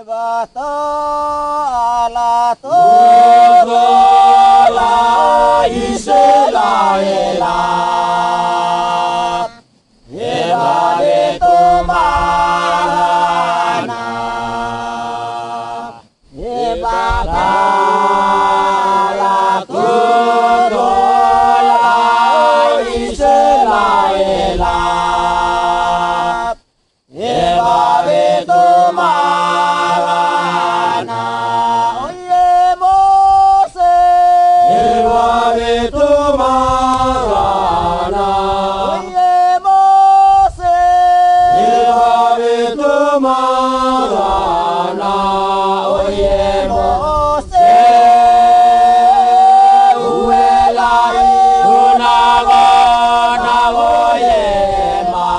Bhagavato Alato La Isela Ela Evare Tomana Evata La Todo La Isela Ela Evare Tomana Oye Mose Evare Tomana Oye Mose Evare Tomana Oye Mose Uela Unagana Oye Ma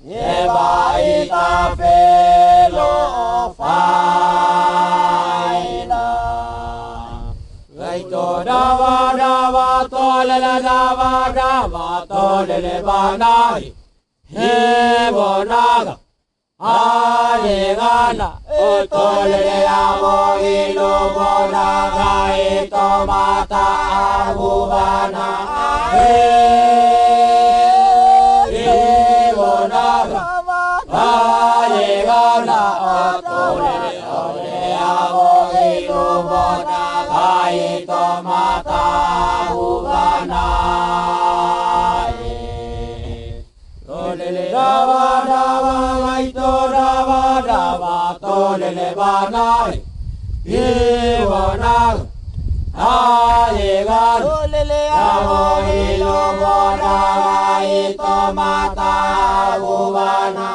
Eva ita felo faina Gaito dava dava tolele dava dava tolele banai Hevonaga Alegana Otolele amo ilo bonaga Ito mata abubana Hevonaga Alegana Otolele amo ilo bonaga Ito mata abubana Tolele dava dava gaito dava dava tolele banai Iwanag Ayegan Olele Amo ilo bonaga ito mata ubana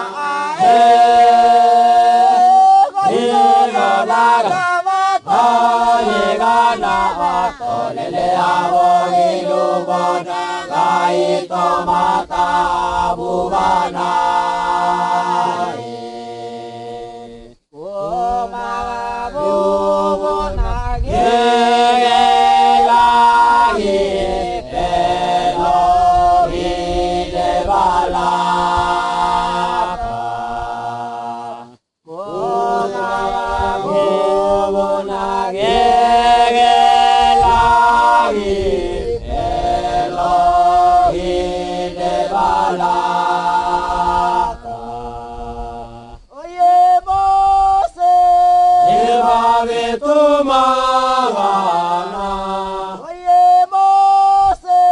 Iwanag Ayegan Tolele amo ilo bonaga ito mata ubana Oye Mose Oye Mose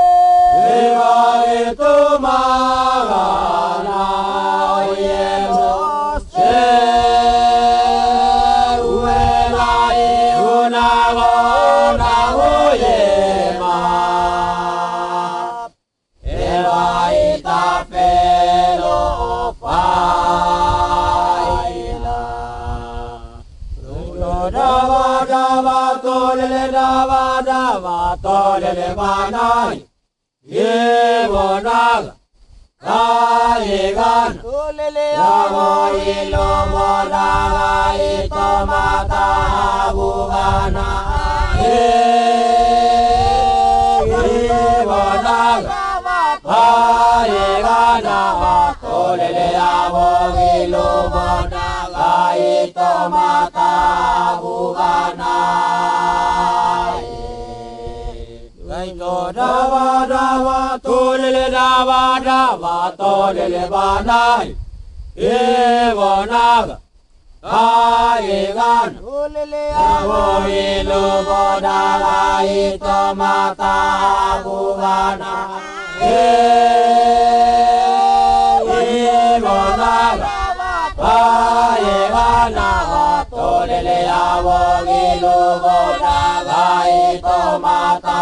Tolele banai Yevonaga Ayegan Olele Amo ilo bonaga ito mata abubana Yevonaga Ayegan Tolele amo ilo bonaga ito mata abubana Gaito dava dava tolele dava dava tolele banai Evonaga Ayegan Olele Amo ilo bonaga ito mata abubana Evonaga Ayegan Tolele amo ilo bonaga ito mata